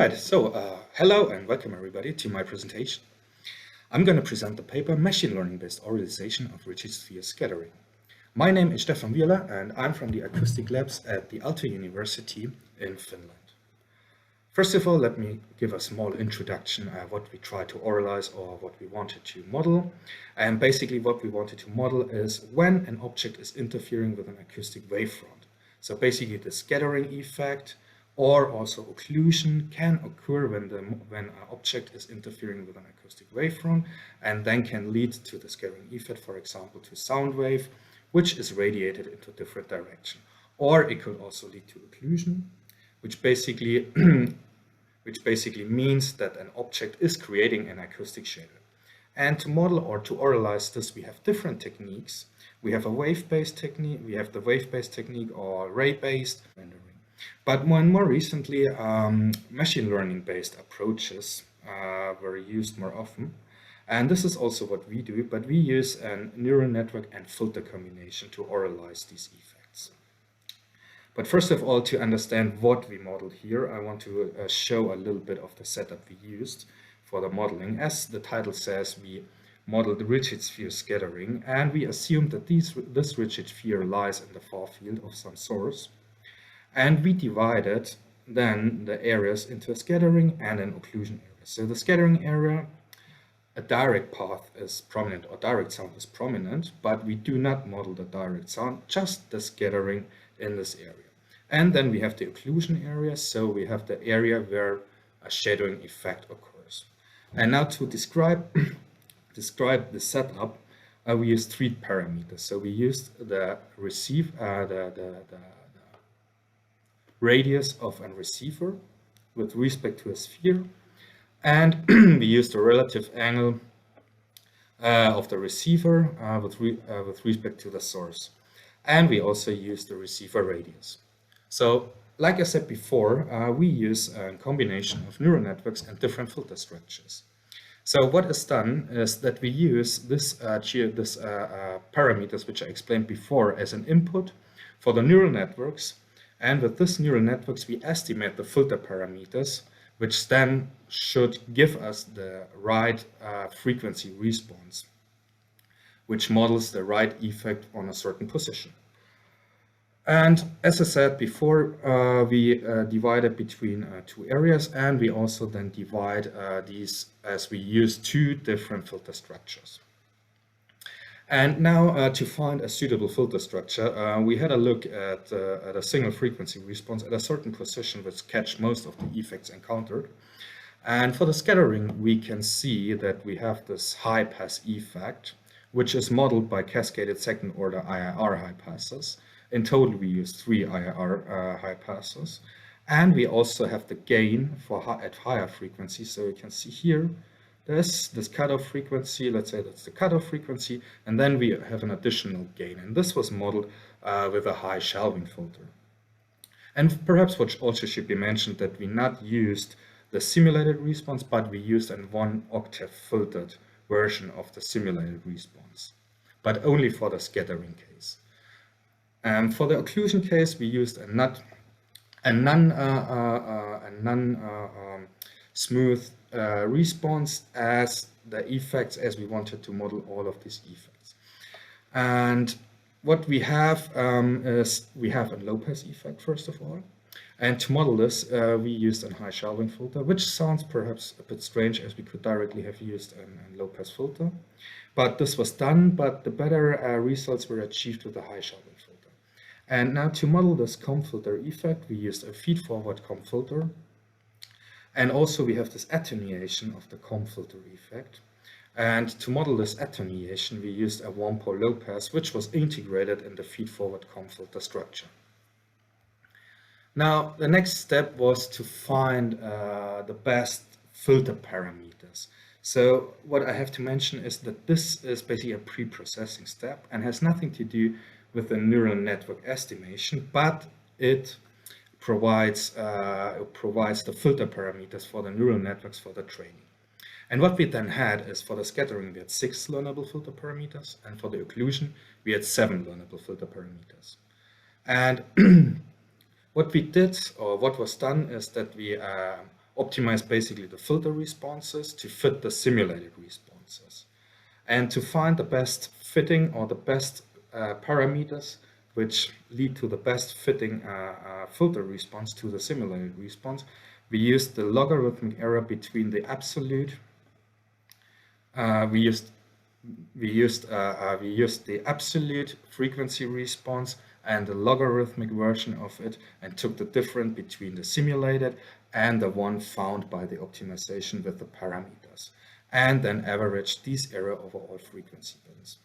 Alright, hello and welcome everybody to my presentation. I'm going to present the paper Machine Learning-Based Auralization of Rigid Sphere Scattering. My name is Stefan Wirler and I'm from the Acoustic Labs at the Aalto University in Finland. First of all, let me give a small introduction of what we try to auralize or what we wanted to model. And basically what we wanted to model is when an object is interfering with an acoustic wavefront. So basically the scattering effect or also occlusion can occur when an object is interfering with an acoustic wavefront and then can lead to the scattering effect, for example, to sound wave, which is radiated into a different direction. Or it could also lead to occlusion, which basically means that an object is creating an acoustic shader. And to model or to auralize this, we have different techniques. We have a wave-based technique, we have the wave-based technique or ray-based rendering. But more recently, machine learning-based approaches were used more often. And this is also what we do, but we use a neural network and filter combination to auralize these effects. But first of all, to understand what we modeled here, I want to show a little bit of the setup we used for the modeling. As the title says, we modeled rigid sphere scattering, and we assumed that this rigid sphere lies in the far field of some source. And we divided then the areas into a scattering and an occlusion area. So the scattering area, a direct path is prominent or direct sound is prominent, but we do not model the direct sound, just the scattering in this area. And then we have the occlusion area, so we have the area where a shadowing effect occurs. And now to describe the setup, we used three parameters. So we used the radius of a receiver with respect to a sphere, and we used the relative angle of the receiver with respect to the source, and we also used the receiver radius. So like I said before, we use a combination of neural networks and different filter structures. So what is done is that we use this parameters which I explained before as an input for the neural networks. And with this neural networks, we estimate the filter parameters, which then should give us the right frequency response, which models the right effect on a certain position. And as I said before, we divided between two areas, and we also then divide these as we use two different filter structures. And now to find a suitable filter structure, we had a look at a single frequency response at a certain position which catch most of the effects encountered. And for the scattering, we can see that we have this high pass effect, which is modeled by cascaded second order IIR high passes. In total, we use 3 IIR high passes. And we also have the gain at higher frequencies. So you can see here, this cutoff frequency, let's say that's the cutoff frequency, and then we have an additional gain. And this was modeled with a high shelving filter. And perhaps what also should be mentioned that we not used the simulated response, but we used a 1 octave filtered version of the simulated response, but only for the scattering case. For the occlusion case, we used a non-smooth response as the effects, as we wanted to model all of these effects. And what we have is we have a low pass effect first of all, and to model this we used a high shelving filter, which sounds perhaps a bit strange as we could directly have used a low pass filter, but this was done, but the better results were achieved with a high shelving filter. And now to model this comb filter effect, we used a feed forward comb filter. And also we have this attenuation of the comb filter effect. And to model this attenuation, we used a one pole low pass, which was integrated in the feed forward comb filter structure. Now, the next step was to find the best filter parameters. So what I have to mention is that this is basically a pre-processing step and has nothing to do with the neural network estimation, but it provides the filter parameters for the neural networks for the training. And what we then had is for the scattering, we had 6 learnable filter parameters, and for the occlusion, we had 7 learnable filter parameters. And what we did, or what was done, is that we optimize basically the filter responses to fit the simulated responses, and to find the best fitting or the best parameters which lead to the best fitting filter response to the simulated response. We used the logarithmic error between the absolute. We used the absolute frequency response and the logarithmic version of it, and took the difference between the simulated and the one found by the optimization with the parameters, and then averaged these error over all frequency bands.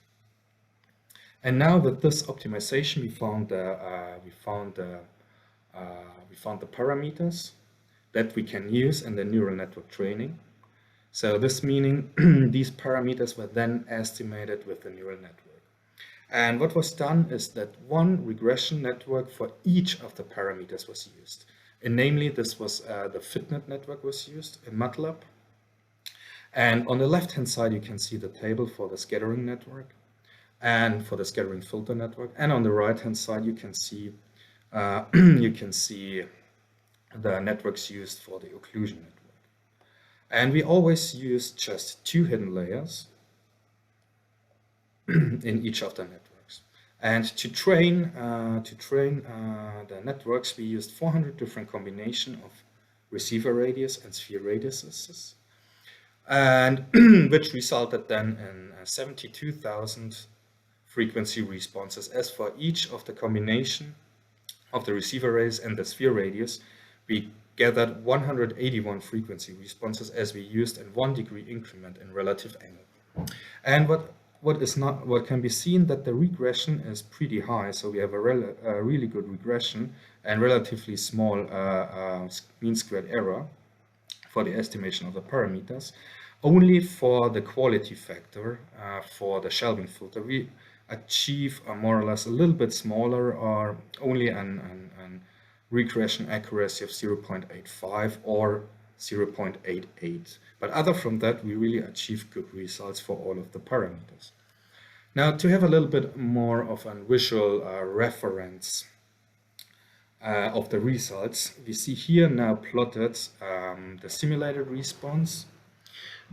And now with this optimization, we found the parameters that we can use in the neural network training. So this meaning these parameters were then estimated with the neural network. And what was done is that one regression network for each of the parameters was used. And namely, this was the fitnet network was used in MATLAB. And on the left-hand side, you can see the table for the scattering network and for the scattering filter network. And on the right-hand side, you can see the networks used for the occlusion network. And we always use just 2 hidden layers in each of the networks. And to train the networks, we used 400 different combinations of receiver radius and sphere radiuses, and which resulted then in 72,000 frequency responses. As for each of the combination of the receiver radius and the sphere radius, we gathered 181 frequency responses, as we used in 1 degree increment in relative angle. And what can be seen, that the regression is pretty high, so we have a really good regression and relatively small mean squared error for the estimation of the parameters. Only for the quality factor for the shelving filter, we achieve a more or less a little bit smaller, or only an regression accuracy of 0.85 or 0.88. But other from that, we really achieve good results for all of the parameters. Now, to have a little bit more of a visual reference of the results, we see here now plotted the simulated response,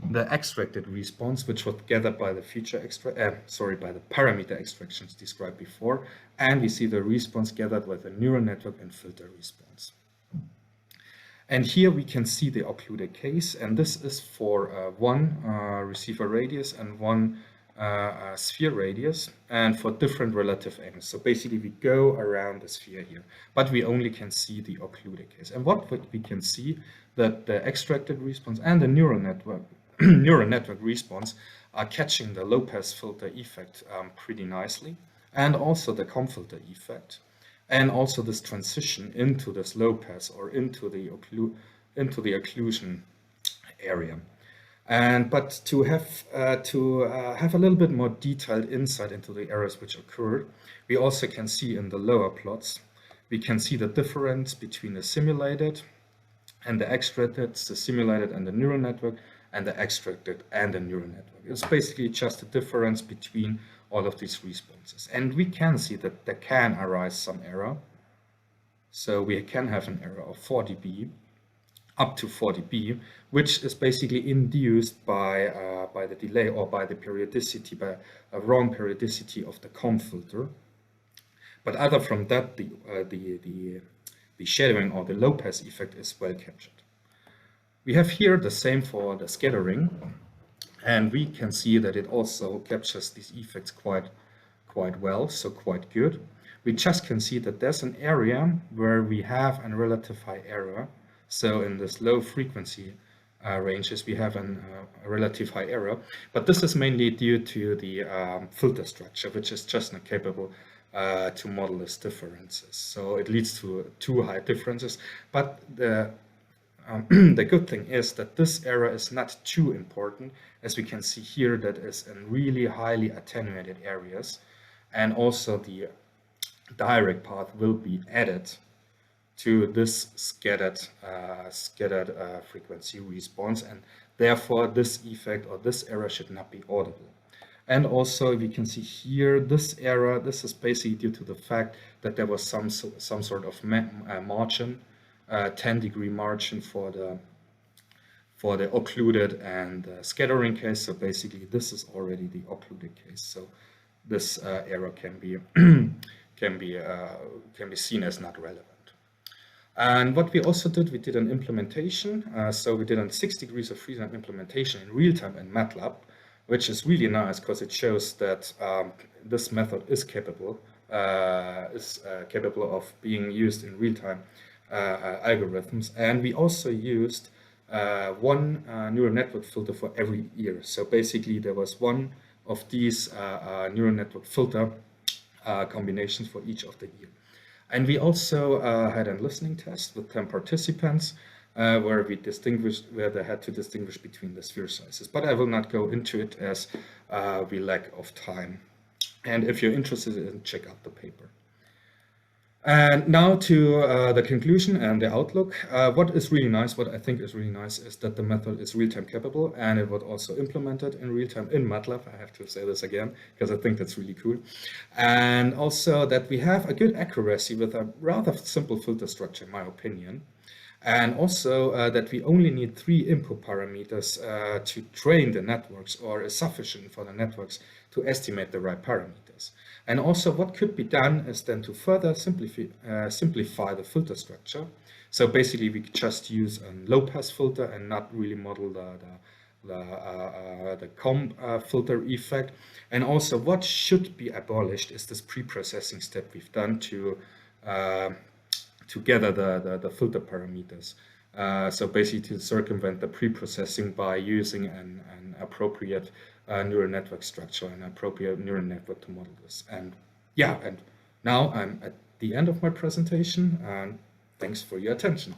the extracted response, which was gathered by the by the parameter extractions described before, and we see the response gathered with a neural network and filter response. And here we can see the occluded case, and this is for one receiver radius and one sphere radius, and for different relative angles. So basically we go around the sphere here, but we only can see the occluded case. And what we can see, that the extracted response and the neural network response are catching the low-pass filter effect pretty nicely, and also the COM filter effect, and also this transition into this low-pass or into the occlusion area. But to have a little bit more detailed insight into the errors which occurred, we also can see in the lower plots, we can see the difference between the simulated and the extracted, the simulated and the neural network, and the extracted and the neural network. It's basically just a difference between all of these responses. And we can see that there can arise some error. So we can have an error of 4 dB, up to 4 dB, which is basically induced by the delay or by the periodicity, by a wrong periodicity of the COM filter. But other from that, the shadowing or the low pass effect is well captured. We have here the same for the scattering, and we can see that it also captures these effects quite well, so quite good. We just can see that there's an area where we have a relative high error. So in this low frequency ranges, we have a relative high error, but this is mainly due to the filter structure, which is just not capable to model these differences. So it leads to too high differences, but the good thing is that this error is not too important, as we can see here that is in really highly attenuated areas, and also the direct path will be added to this scattered frequency response, and therefore this effect or this error should not be audible. And also we can see here this error, this is basically due to the fact that there was some sort of margin, 10 degree margin for the for the occluded and scattering case. So basically, this is already the occluded case. So this error can be can be seen as not relevant. And what we also did, we did an implementation. So we did a 6 degrees of freedom implementation in real time in MATLAB, which is really nice because it shows that this method is capable of being used in real time algorithms. And we also used one neural network filter for every ear. So basically, there was one of these neural network filter combinations for each of the ear. And we also had a listening test with 10 participants where they had to distinguish between the sphere sizes. But I will not go into it as we lack of time. And if you're interested, check out the paper. And now to the conclusion and the outlook. What I think is really nice is that the method is real-time capable, and it was also implemented in real-time in MATLAB. I have to say this again because I think that's really cool. And also that we have a good accuracy with a rather simple filter structure, in my opinion. And also that we only need 3 input parameters to train the networks, or is sufficient for the networks to estimate the right parameters. And also what could be done is then to further simplify the filter structure. So basically we just use a low-pass filter and not really model the comb filter effect. And also what should be abolished is this pre-processing step we've done to gather the filter parameters. So basically to circumvent the pre-processing by using an appropriate neural network structure, an appropriate neural network to model this. And yeah, and now I'm at the end of my presentation, and thanks for your attention.